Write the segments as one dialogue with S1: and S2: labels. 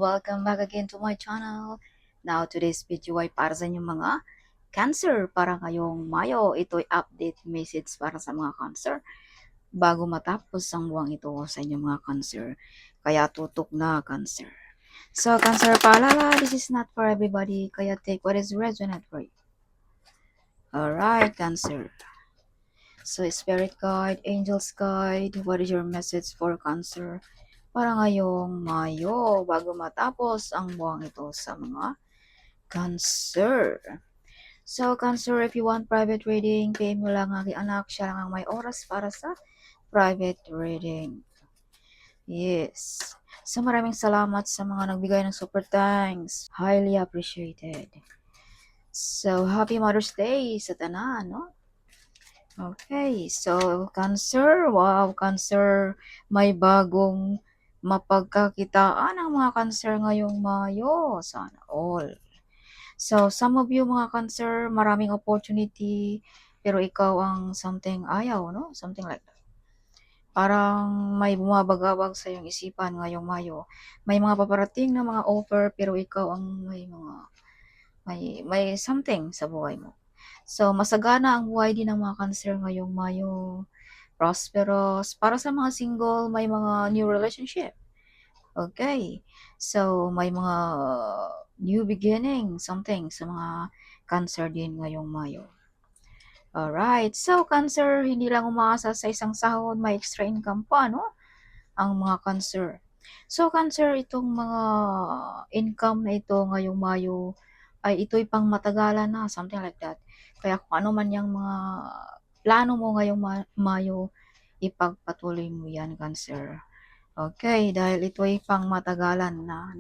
S1: Welcome back again to my channel. Now, today's video ay para sa inyong mga Cancer para ngayong Mayo. Ito'y update message para sa mga Cancer bago matapos ang buwang ito sa inyong mga Cancer. Kaya tutok na Cancer. So, Cancer paalala, this is not for everybody. Kaya take what is resonant for you. Alright, Cancer. So, Spirit Guide, Angels Guide, what is your message for Cancer para ngayong Mayo bago matapos ang buwang ito sa mga Cancer? So, Cancer, if you want private reading, PM mo lang aking anak. Siya lang ang may oras para sa private reading. Yes. So, maraming salamat sa mga nagbigay ng super thanks. Highly appreciated. So, happy Mother's Day sa tanan, no? Okay, so Cancer, wow, Cancer, may bagong mapagkakitaan ang mga Cancer ngayong Mayo. Sana all. So, some of you mga Cancer, maraming opportunity, pero ikaw ang something ayaw, no? Something like that. Parang may bumabagabag sa iyong isipan ngayong Mayo. May mga paparating na mga offer, pero ikaw ang may something sa buhay mo. So, masagana ang buhay din ng mga Cancer ngayong Mayo. Prosperous. Para sa mga single, may mga new relationship. Okay. So, may mga new beginning, something sa mga Cancer din ngayong Mayo. Alright. So, Cancer, hindi lang umaasa sa isang sahod, may extra income pa, no? Ang mga Cancer. So, Cancer, itong mga income na ito ngayong Mayo, ay ito'y pang matagalan na, something like that. Kaya kung ano man yung mga plano mo ngayong Mayo, ipagpatuloy mo yan, Cancer. Okay, dahil ito ay pang matagalan na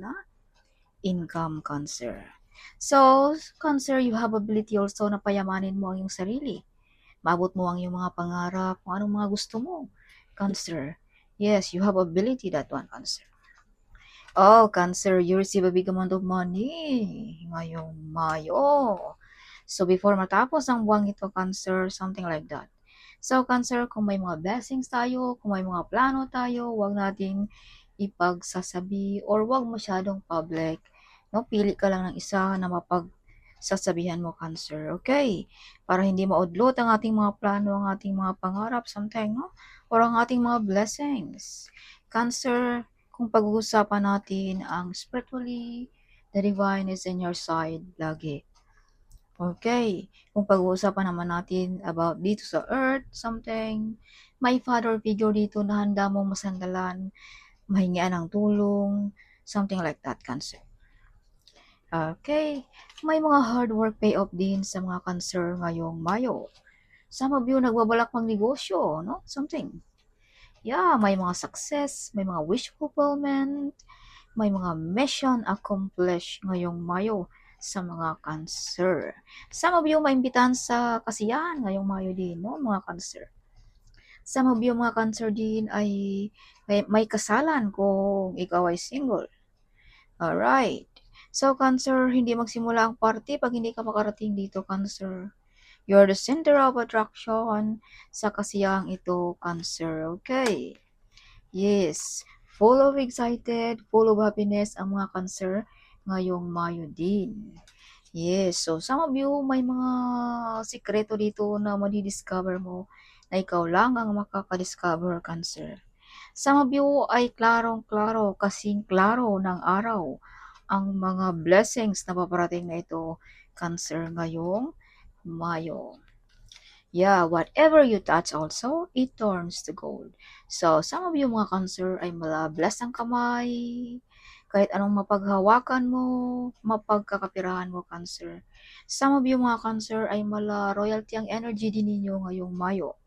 S1: income, Cancer. So, Cancer, you have ability also na payamanin mo ang iyong sarili. Maabot mo ang iyong mga pangarap, kung anong mga gusto mo, Cancer. Yes, you have ability, that one, Cancer. Oh, Cancer, you receive a big amount of money ngayong Mayo. So, before matapos ang buwang ito, Cancer, something like that. So, Cancer, kung may mga blessings tayo, kung may mga plano tayo, huwag nating ipagsasabi or huwag masyadong public. No? Pili ka lang ng isa na mapagsasabihan mo, Cancer. Okay? Para hindi maudlot ang ating mga plano, ang ating mga pangarap, something, no? Or ang ating mga blessings. Cancer, kung pag-uusapan natin ang spiritually, the divine is in your side lagi. Okay, kung pag-uusapan naman natin about dito sa earth, something, may father figure dito na handa mong masandalan, mahingian ng tulong, something like that, Cancer. Okay, may mga hard work payoff din sa mga Cancer ngayong Mayo. Some of you nagbabalak mang negosyo, no? Something. Yeah, may mga success, may mga wish fulfillment, may mga mission accomplished ngayong Mayo sa mga Cancer. Some of you maimbitahan sa kasiyahan ngayong Mayo din, no, mga Cancer. Some of you mga Cancer din ay may kasalan kung ikaw ay single. Alright. So, Cancer, hindi magsimula ang party pag hindi ka makarating dito, Cancer. You're the center of attraction sa kasiyahang ito, Cancer. Okay. Yes. Full of excited, full of happiness ang mga Cancer ngayong Mayo din. Yes. So, some of you may mga sikreto dito na madidiscover mo na ikaw lang ang makakadiscover, Cancer. Some of you ay klarong-klaro, kasing klaro ng araw ang mga blessings na paparating na ito, Cancer, ngayong Mayo. Yeah, whatever you touch also, it turns to gold. So, some of you mga Cancer ay bless ang kamay. Kahit anong mapaghawakan mo, mapagkakapirahan mo, Cancer. Some of you mga Cancer ay royalty ang energy din ninyo ngayong Mayo.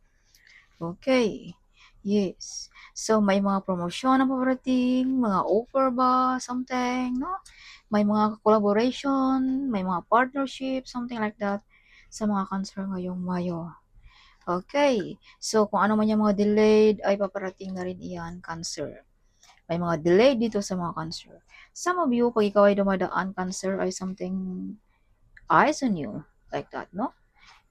S1: Okay. Yes. So, may mga promosyon na paparating, mga offer ba, something, no? May mga collaboration, may mga partnership, something like that sa mga Cancer ngayong Mayo. Okay. So, kung ano man yung mga delayed, ay paparating na rin iyan, Cancer. May mga delayed dito sa mga Cancer. Some of you, pag ikaw ay dumadaan, Cancer, ay something eyes on you. Like that, no?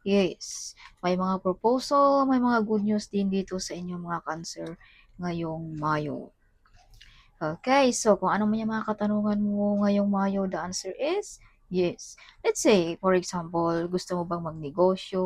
S1: Yes. May mga proposal, may mga good news din dito sa inyong mga Cancer ngayong Mayo. Okay, so kung ano man yung mga katanungan mo ngayong Mayo, the answer is yes. Let's say, for example, gusto mo bang magnegosyo?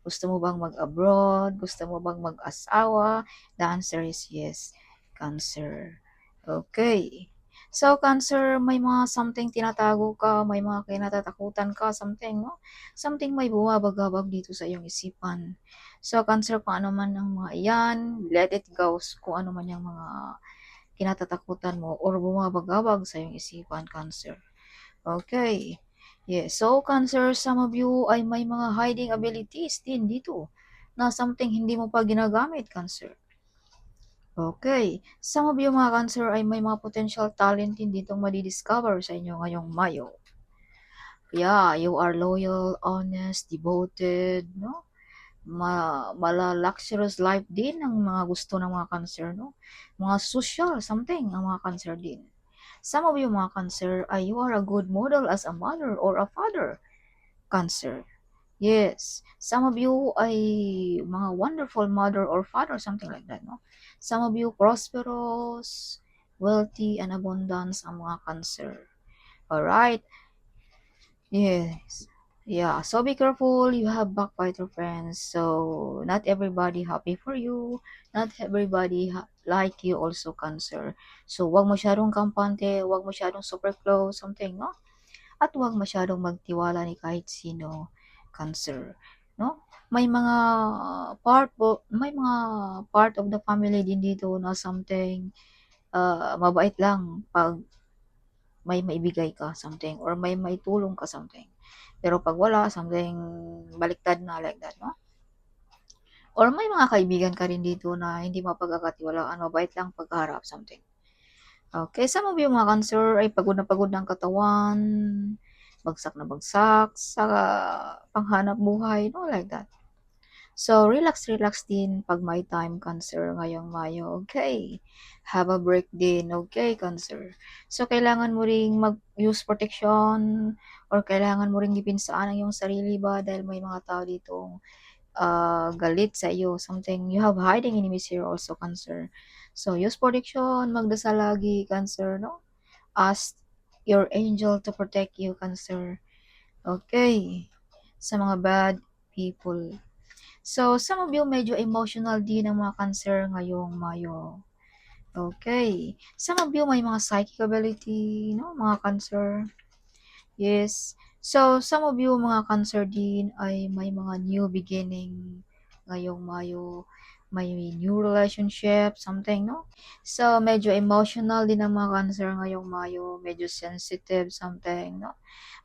S1: Gusto mo bang mag-abroad? Gusto mo bang mag-asawa? The answer is yes, Cancer. Okay. So, Cancer, may mga something tinatago ka, may mga kinatatakutan ka, something, no? Something may bumabagabag dito sa iyong isipan. So, Cancer, kung ano man ang mga iyan, let it go. Kung ano man yung mga kinatatakutan mo or bumabagabag sa iyong isipan, Cancer. Okay. Yes. So, Cancer, some of you ay may mga hiding abilities din dito na something hindi mo pa ginagamit, Cancer. Okay. Some of you mga Cancer ay may mga potential talent din ditong madidiscover sa inyo ngayong Mayo. Yeah, you are loyal, honest, devoted, no? Mala-luxurious life din ang mga gusto ng mga Cancer, no? Mga social, something, ang mga Cancer din. Some of you mga Cancer, you are a good model as a mother or a father, Cancer. Yes, some of you ay mga wonderful mother or father, something like that, no? Some of you prosperous, wealthy, and abundance ang mga Cancer. Alright, yes. Yeah, so be careful. You have backbiter friends. So not everybody happy for you. Not everybody like you also, Cancer. So wag masyadong kampante, wag masyadong super close, something, no? At wag masyadong magtiwala ni kahit sino, Cancer, no? May mga part of the family din dito na something mabait lang pag may maibigay ka something or may maitulong ka something. Pero pag wala, something baliktad na like that, no? Or may mga kaibigan ka rin dito na hindi mapagkakatiwalaan, mabait lang pagkaharap something. Okay, some of you mga Cancer ay pagod na pagod ng katawan, bagsak na bagsak sa panghanap buhay, no? Like that. So, relax, relax din pag may time, Cancer, ngayong Mayo. Okay. Have a break din. Okay, Cancer. So, kailangan mo ring mag-use protection or kailangan mo ring ipinsaan ang iyong sarili ba dahil may mga tao ditong galit sa iyo. Something, you have hiding enemies here also, Cancer. So, use protection, magdasal lagi, Cancer, no? Ask your angel to protect you, Cancer. Okay. Sa mga bad people. So, some of you medyo emotional din ang mga Cancer ngayong Mayo. Okay. Some of you may mga psychic ability, no? Mga Cancer. Yes. So, some of you mga Cancer din ay may mga new beginning ngayong Mayo. May new relationship, something, no? So, medyo emotional din ang mga Cancer ngayong Mayo. Medyo sensitive, something, no?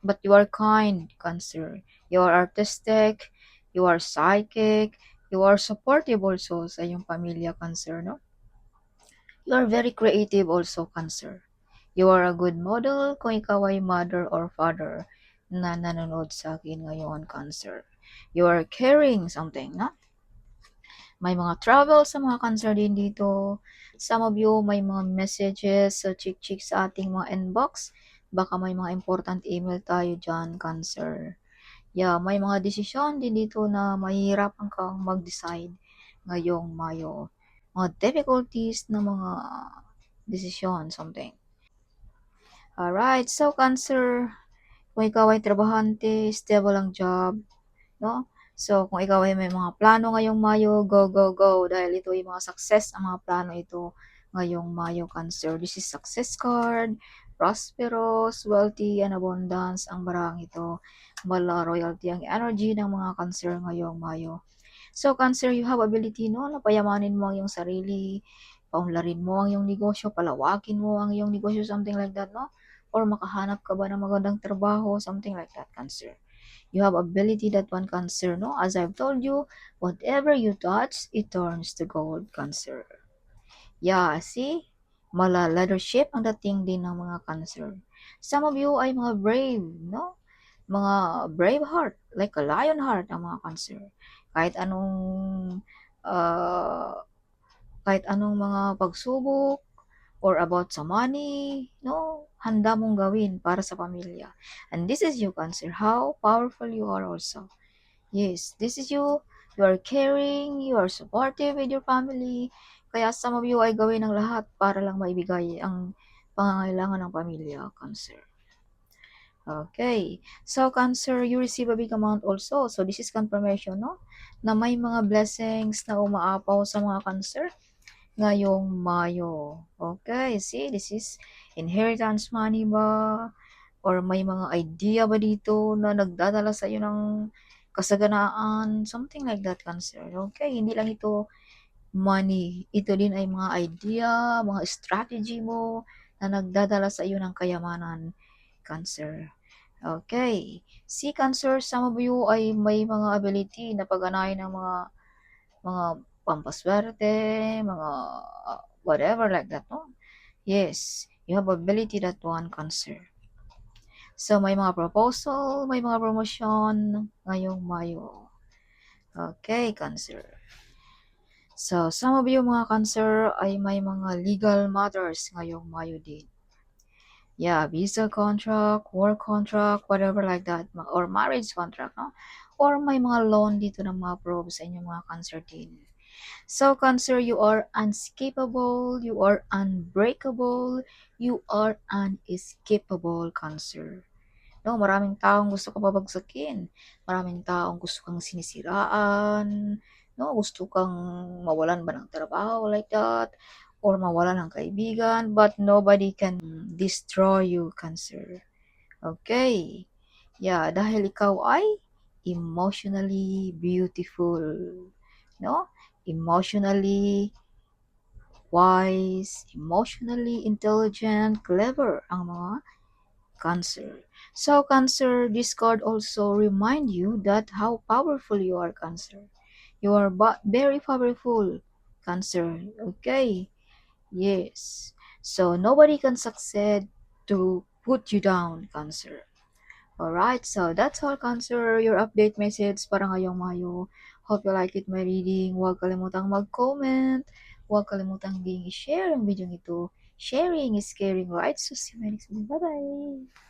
S1: But you are kind, Cancer. You are artistic. You are psychic. You are supportive also sa iyong pamilya, Cancer, no? You are very creative also, Cancer. You are a good model kung ikaw ay mother or father na nanonood sa akin ngayon, Cancer. You are caring something, no? May mga travel sa mga Cancer din dito. Some of you may mga messages sa chick-chick sa ating mga inbox. Baka may mga important email tayo dyan, Cancer. Yeah, may mga desisyon din dito na mahihirapan kang mag-decide ngayong Mayo. Mga difficulties na mga desisyon, something. Alright, so Cancer, kung ikaw ay trabahante, stable ang job, no? So, kung ikaw ay may mga plano ngayong Mayo, go, go, go. Dahil ito ay mga success ang mga plano ito ngayong Mayo, Cancer. This is success card, prosperous, wealthy, and abundance. Ang barang ito, mala royalty ang energy ng mga Cancer ngayong Mayo. So, Cancer, you have ability, no? Napayamanin mo ang iyong sarili, paunlarin mo ang iyong negosyo, palawakin mo ang iyong negosyo, something like that, no? Or makahanap ka ba ng magandang trabaho, something like that, Cancer. You have ability that one, Cancer, no? As I've told you, whatever you touch, it turns to gold, Cancer. Yeah, see? Mala leadership ang dating din ng mga Cancer. Some of you ay mga brave, no? Mga brave heart, like a lion heart ang mga Cancer. Kahit anong uh, kahit anong mga pagsubok or about sa money, no? Handa mong gawin para sa pamilya. And this is you, Cancer. How powerful you are also. Yes, this is you. You are caring, you are supportive with your family, Kaya some of you ay gawin ang lahat para lang maibigay ang pangangailangan ng pamilya, Cancer. Okay. So, Cancer, you receive a big amount also. So, this is confirmation, no? Na may mga blessings na umaapaw sa mga Cancer ngayong Mayo. Okay. See, this is inheritance money ba? Or may mga idea ba dito na nagdadala sa iyo ng kasaganaan? Something like that, Cancer. Okay. Hindi lang ito money. Ito din ay mga idea, mga strategy mo na nagdadala sa iyo ng kayamanan, Cancer. Okay. Si Cancer, some of you ay may mga ability na pagganahin ng mga pampaswerte, mga whatever like that, no? Yes, you have ability that one, Cancer. So, may mga proposal, may mga promotion ngayong Mayo. Okay, Cancer. So, some of you mga Cancer ay may mga legal matters ngayong Mayo din. Yeah, visa contract, work contract, whatever like that, or marriage contract, no? Or may mga loan dito na ma-approve sa inyong mga Cancer din. So, Cancer, you are unescapable, you are unbreakable, you are unescapable, Cancer. No, maraming taong gusto ka babagsakin, maraming taong gusto kang sinisiraan, no, gusto kang mawalan ba ng trabaho like that, or mawalan ng kaibigan, but nobody can destroy you, Cancer. Okay. Yeah, dahil ikaw ay emotionally beautiful, no? Emotionally wise, emotionally intelligent, clever ang mga Cancer. So, Cancer, this card also remind you that how powerful you are, Cancer. You are very powerful, Cancer. Okay. Yes. So, nobody can succeed to put you down, Cancer. Alright, so that's all, Cancer. Your update message para ngayong Mayo. Hope you like it, my reading. Huwag kalimutang mag-comment. Huwag kalimutang i-share ang video ito. Sharing is caring, right? So, see you next video. Bye-bye!